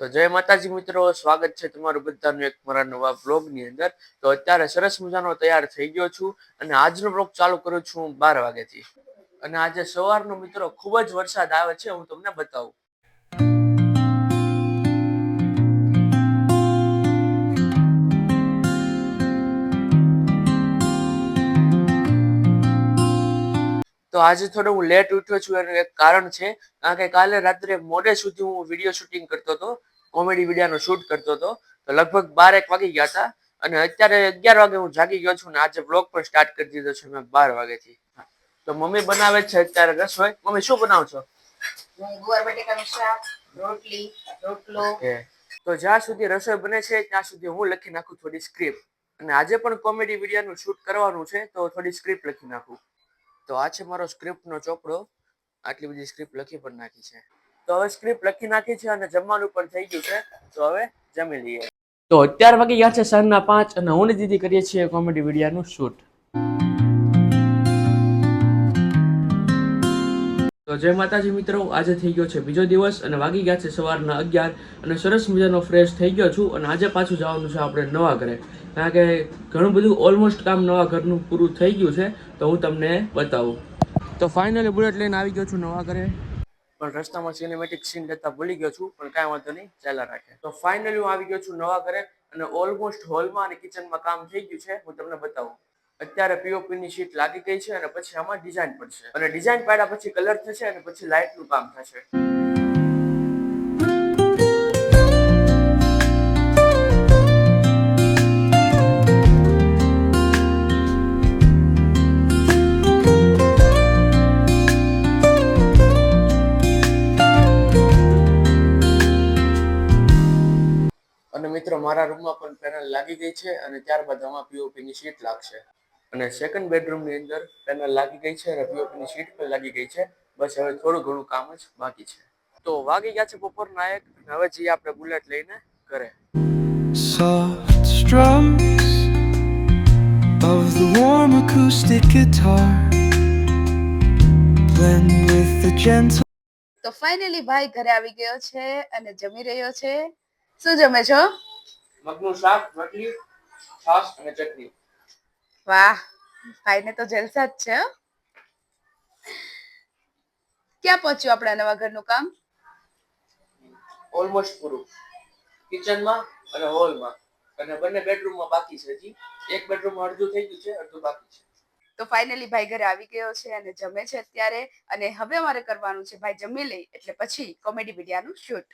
તો જય માતાજી મિત્રો, સ્વાગત છે તમારું બધાનું એક મારા નવા બ્લોગની અંદર. તો અત્યારે સરસ મજાનો તૈયાર થઈ ગયો છું અને આજનો બ્લોગ ચાલુ કરું છું 12 વાગ્યાથી. અને આજે સવારનો મિત્રો ખૂબ જ વરસાદ આવે છે, હું તમને બતાવું. તો આજે થોડો હું લેટ ઉઠ્યો છું એનું એક કારણ છે, કારણ કે કાલે રાત્રે મોડે સુધી હું વિડીયો શૂટિંગ કરતો હતો, કોમેડી વિડીયોનો શૂટ કરતો હતો. તો લગભગ 12 વાગી ગયા હતા અને અત્યારે 11 વાગે હું જાગી ગયો છું અને આજે બ્લોગ પણ સ્ટાર્ટ કરી દીધો છે મેં 12 વાગ્યાથી. તો મમ્મી બનાવે છે અત્યારે રસોઈ. મમ્મી શું બનાવો છો? ગુવાર બટેકાનું શાક, રોટલી, રોટલો. તો જ્યાં સુધી રસોઈ બને છે ત્યાં સુધી હું લખી નાખું થોડી સ્ક્રિપ્ટ. અને આજે પણ કોમેડી વિડીયોનું શૂટ કરવાનું છે તો થોડી સ્ક્રિપ્ટ લખી નાખું. તો આ છે મારો સ્ક્રિપ્ટનો ચોપડો. આટલી બધી સ્ક્રિપ્ટ લખી પણ નાખી છે. તો હવે સ્ક્રિપ્ટ લખી નાખી છે અને જમવાનું પણ થઈ ગયું છે. તો હવે જમી લઈએ. તો અત્યાર વાગે ગયા છે સાંજના 5 અને હું ને દીદી કરીએ છીએ કોમેડી વિડીયોનું શૂટ. તો જય માતાજી મિત્રો, આજે થઈ ગયો છે બીજો દિવસ અને વાગી ગયા છે સવારના 11 અને સરસ મજાનો ફ્રેશ થઈ ગયો છું અને આજે પાછું જવાનું છે આપણે નવા ઘરે, કારણ કે ઘણું બધું ઓલમોસ્ટ કામ નવા ઘરનું પૂરું થઈ ગયું છે. તો હું તમને બતાવું. તો ફાઇનલી બુલેટ લઈને આવી ગયો છું નવા ઘરે, પણ રસ્તામાં સિનેમેટિક સીન લેતા ભૂલી ગયો છું, પણ કાંઈ વાંધો નહીં, ચાલ્યા રાખે. તો ફાઇનલી હું આવી ગયો છું નવા ઘરે અને ઓલમોસ્ટ હોલમાં અને કિચનમાં કામ થઈ ગયું છે. હું તમને બતાવું. અત્યારે પીઓપી ની શીટ લાગી ગઈ છે અને પછી આમાં ડિઝાઇન પડશે અને ડિઝાઇન પાડ્યા પછી કલર થશે અને પછી લાઇટ નું કામ થશે. અને મિત્રો મારા રૂમમાં પણ પેનલ લાગી ગઈ છે અને ત્યારબાદ આમાં પીઓપી ની શીટ લાગશે. અને સેકન્ડ બેડરૂમ ની અંદર પેનલ લાગી ગઈ છે અને પીઓપી ની શીટ પણ લાગી ગઈ છે. બસ હવે થોડું ઘણું કામ જ બાકી છે. તો વાગી ગયા છે બપોરના 1 અને હવે જઈએ આપણે બુલેટ લઈને ઘરે. Soft strums of the warm acoustic guitar blend with the gentle. તો ફાઇનલી ભાઈ ઘરે આવી ગયો છે અને જમી રહ્યો છે. શું જમે છો? મગનું શાક, રોટલી, છાશ અને ચટણી. વાહ, ભાઈને તો જલસા જ છે. ક્યાં પહોંચ્યું આપણા નવા ઘરનું કામ? ઓલમોસ્ટ પૂરું. કિચનમાં અને હોલમાં અને બંને બેડરૂમમાં બાકી છે. હજી એક બેડરૂમમાં અડધું થઈ ગયું છે, અડધું બાકી છે. તો ફાઇનલી ભાઈ ઘરે આવી ગયો છે અને જમે છે અત્યારે. અને હવે અમારે કરવાનું છે, ભાઈ જમી લે એટલે પછી કોમેડી વિડીયોનું શૂટ.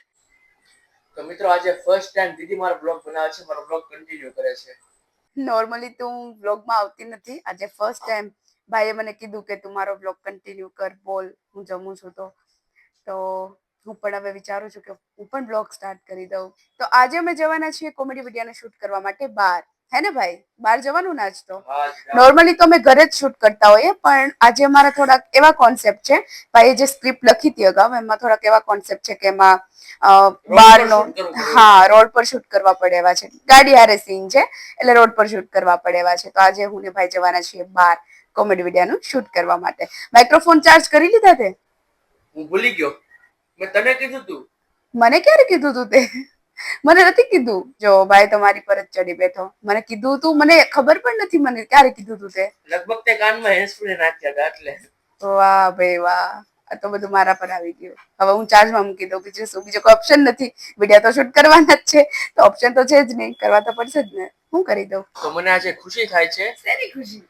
તો મિત્રો આજે ફર્સ્ટ ટાઈમ દીદી મારો બ્લોગ બનાવે છે, મારો બ્લોગ કન્ટિન્યુ કરે છે. નોર્મલી તો હું બ્લોગમાં આવતી નથી. આજે ફર્સ્ટ ટાઈમ ભાઈએ મને કીધું કે તું મારો બ્લોગ કન્ટિન્યુ કર, બોલ, હું જમું છું. તો હું પણ હવે વિચારું છું કે હું પણ બ્લોગ સ્ટાર્ટ કરી દઉં. તો આજે અમે જવાના છીએ કોમેડી વિડીયોને શૂટ કરવા માટે બહાર. હે ને ભાઈ? બહાર જવાનું ને આજ તો? નોર્મલી તો અમે ઘરે જ શૂટ કરતા હોઈએ, પણ આજે અમારા થોડાક એવા કોન્સેપ્ટ છે. ભાઈએ જે સ્ક્રિપ્ટ લખી હતી અગાઉ, એમાં થોડાક એવા કોન્સેપ્ટ છે કે એમાં બહારનો, હા, રોડ પર શૂટ કરવા પડે એવા છે. ગાડી હારે સીન છે એટલે રોડ પર શૂટ કરવા પડે એવા છે. તો આજે હું ને ભાઈ જવાના છીએ બહાર કોમેડી વિડીયોનું શૂટ કરવા માટે. માઇક્રોફોન ચાર્જ કરી લીધા તે? હું ભૂલી ગયો. મેં તને કીધું તું. મને ક્યારે કીધું તું તે? મને નથી કીધું. જો ભાઈ તમારી પર જ ચડી બેઠો. મને કીધું તું, મને ખબર પણ નથી મને ક્યારે કીધું તું તે. લગભગ તે કાનમાં હેન્ડસ્ફ્રી નાખ્યા હતા એટલે. વાહ ભાઈ વાહ, આ તો બધું મારા પર આવી ગયું. હવે હું ચાર્જમાં મૂકી દઉં. બીજું શું? બીજો કોઈ ઓપ્શન નથી. વિડીયો તો શૂટ કરવાના જ છે, તો ઓપ્શન તો છે જ નહીં, કરવા તો પડશે જ ને. હું કરી દઉં. તો મને આજે ખુશી થાય છે. શેની ખુશી?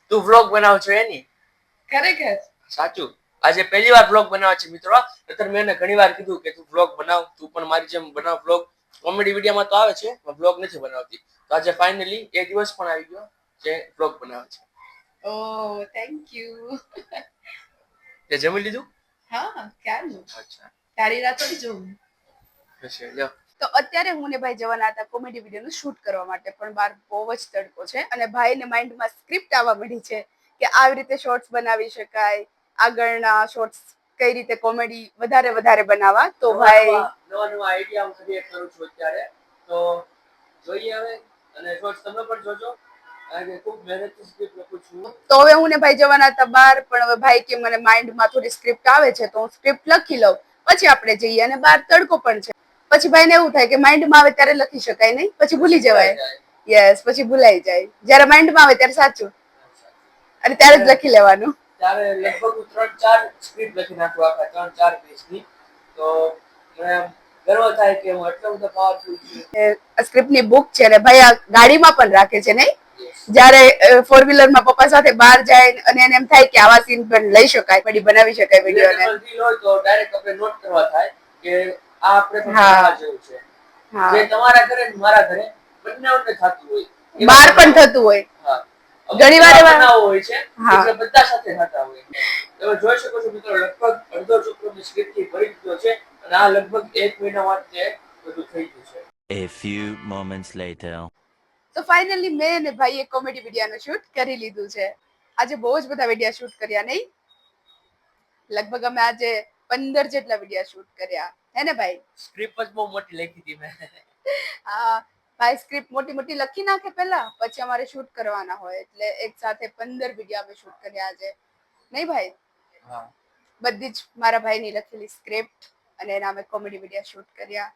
તું વ્લોગ બનાવ છો એની. ખરેખર? સાચું. આજે પહેલી વાર વ્લોગ બનાવે છે મિત્રો. અત્યારે મેં એને ઘણી વાર કીધું કે તું વ્લોગ બનાવ, તું પણ મારી જેમ બનાવ વ્લોગ. કોમેડી વિડીયોમાં તો આવે છે, વ્લોગ નથી બનાવતી. તો આજે ફાઇનલી એ દિવસ પણ આવી ગયો જે વ્લોગ બનાવે છે. ઓહ, થેન્ક યુ. તે જમી લીધું? હા, ક્યારનું. અચ્છા. તારી રાતો જ જોઉં. હશે, લ્યો. તો અત્યારે હું ને ભાઈ જવાના હતા કોમેડી વિડીયોનું શૂટ કરવા માટે, પણ બહાર બહુ જ તડકો છે અને ભાઈને માઇન્ડમાં સ્ક્રિપ્ટ આવવા મળી છે કે આવી રીતે શોર્ટ્સ બનાવી શકાય, આગળના શોર્ટ્સ કઈ રીતે કોમેડી વધારે બનાવવા. તો ભાઈ નવા આઈડિયા હું ક્રિએટ કરું છું અત્યારે. તો જોઈએ હવે, અને શોર્ટ્સ તમે પણ જોજો. તો હવે હું ને ભાઈ જવાના હતા બહાર, પણ હવે ભાઈ કે મને માઇન્ડમાં થોડી સ્ક્રિપ્ટ આવે છે તો હું સ્ક્રિપ્ટ લખી લઉં, પછી આપણે જઈએ. અને બહાર તડકો પણ છે. પછી ભાઈને એવું થાય કે માઇન્ડમાં આવે ત્યારે લખી શકાય નહીં, પછી ભૂલી જવાય. યસ, પછી ભૂલાઈ જાય. જ્યારે માઇન્ડમાં આવે ત્યારે સાચું, અને ત્યારે જ લખી લેવાનું. ત્યારે લગભગ હું 3-4 સ્ક્રિપ્ટ લખી નાખું, આખા 3-4 પેજની. તો મને ગર્વ થાય કે હું એટલો બધો પાવરફુલ છું. સ્ક્રિપ્ટની બુક છે ને ભાઈ, આ ગાડીમાં પણ રાખે છે નહીં? જ્યારે 4-વ્હીલરમાં પપ્પા સાથે બહાર જાય અને એને એમ થાય કે આવા સીન પણ લઈ શકાય, પછી બનાવી શકાય વિડીયોને. હોય તો ડાયરેક્ટ આપણે નોટ કરવા થાય કે આ આપણે બનાવવા જેવું છે. જે તમારા ઘરે ને મારા ઘરે બંનેઓને થતું હોય, બહાર પણ થતું હોય. હા, ઘણી વાર એવા બનાવવો હોય છે, એટલે બધા સાથે થતા હોય. તમે જોઈ શકો છો મિત્રો, લગભગ અડધો ચોપડો સ્ક્રિપ્ટ થી ભરી દીધો છે, અને આ લગભગ 1 મહિનામાં તે બધું થઈ ગયું છે. A few moments later. તો ફાઇનલી મેં અને ભાઈએ કોમેડી વિડીયોનું શૂટ કરી લીધું છે. આજે બહુ જ બધા વિડીયો શૂટ કર્યા નહીં? લગભગ અમે આજે 15 જેટલા વિડીયો શૂટ કર્યા, હે ને ભાઈ? સ્ક્રિપ્ટ જ બહુ મોટી લખી હતી મેં. હા ભાઈ, સ્ક્રિપ્ટ મોટી મોટી લખી નાખે પહેલા, પછી અમારે શૂટ કરવાના હોય, એટલે એક સાથે 15 વિડીયો અમે શૂટ કર્યા આજે, નહીં ભાઈ? હા, બધી જ મારા ભાઈની લખેલી સ્ક્રિપ્ટ, અને એના અમે કોમેડી વિડીયો શૂટ કર્યા.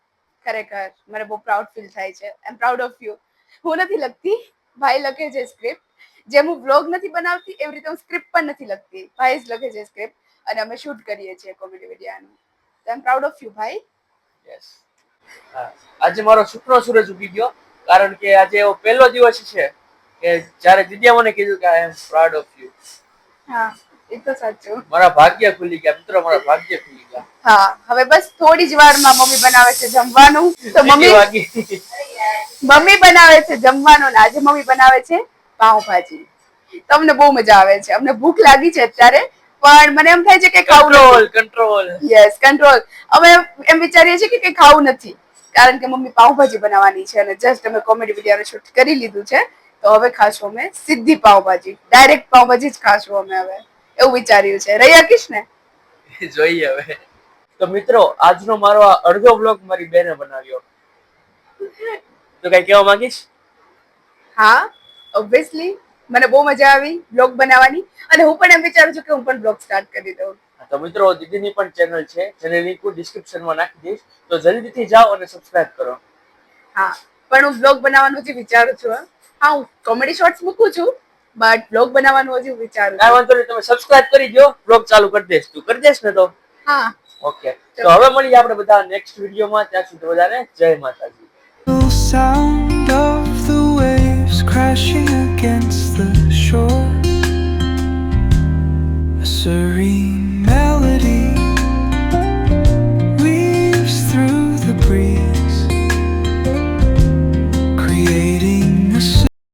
ખરેખર મને બહુ પ્રાઉડ ફીલ થાય છે. આઈ એમ પ્રાઉડ ઓફ યુ. હું નથી લખતી, ભાઈ લખે છે સ્ક્રિપ્ટ. જેમ હું વ્લોગ નથી બનાવતી એવી રીતે હું સ્ક્રિપ્ટ પણ નથી લખતી, ભાઈ જ લખે છે સ્ક્રિપ્ટ, અને અમે શૂટ કરીએ છીએ કોમેડી વિડીયોનું. તો આઈ એમ પ્રાઉડ ઓફ યુ ભાઈ. યસ. હા, આજે મારો શુક્ર સૂરજ ઉગી ગયો, કારણ કે આજે એવો પહેલો દિવસ છે કે જ્યારે દીદીએ મને કીધું કે આઈ એમ પ્રાઉડ ઓફ યુ. હા, એ તો સાચું. મારા ભાગ્ય ખુલી ગયા મિત્રો, મારા ભાગ્ય ખુલી ગયા. હા, હવે બસ થોડી જ વારમાં મમ્મી બનાવે છે જમવાનું. તો મમ્મી બનાવે છે જમવાનું, ને આજે મમ્મી બનાવે છે પાવભાજી. તમને બહુ મજા આવે છે. અમને ભૂખ લાગી છે અત્યારે, પણ મને એમ થાય છે કે ખાવું કંટ્રોલ. Yes, control. અમે એમ વિચારીએ છીએ કે કંઈ ખાવું નથી, કારણ કે મમ્મી પાવભાજી બનાવવાની છે, અને જસ્ટ અમે કોમેડી વિડીયોનું શૂટ કરી લીધું છે. તો હવે ખાશું અમે સીધી પાવભાજી, ડાયરેક્ટ પાવભાજી જ ખાશું અમે હવે, એવું વિચાર્યું છે. રહી શકીશ ને? જોઈએ હવે. તો મિત્રો, આજનો મારો આ અડધો બ્લોગ મારી બેને બનાવ્યો. તો કઈ કહેવા માંગીશ? હા, ઓબ્વિયસલી મને બહુ મજા આવી બ્લોગ બનાવવાની, અને હું પણ એમ વિચારું છું કે હું પણ બ્લોગ સ્ટાર્ટ કરી દઉં. તો મિત્રો, દીદીની પણ ચેનલ છે, જેની લિંક હું ડિસ્ક્રિપ્શનમાં નાખી દઈશ, તો જલ્દીથી જાઓ અને સબસ્ક્રાઇબ કરો. હા, પણ હું બ્લોગ બનાવવાનું હજી વિચારું છું. હા, હું કોમેડી શોર્ટ્સ મૂકું છું, બટ બ્લોગ બનાવવાનું હજી વિચારું છું. કાંઈ વાંધો નહીં, તમે સબસ્ક્રાઇબ કરી દો, બ્લોગ ચાલુ કરી દઈશ. તું કરી દઈશ ને? તો હા, ઓકે. તો હવે મળીએ આપણે બધા નેક્સ્ટ વિડીયોમાં. ત્યાં સુધી બધાને જય માતાજી. Sound of the waves crashing against the shore, a serene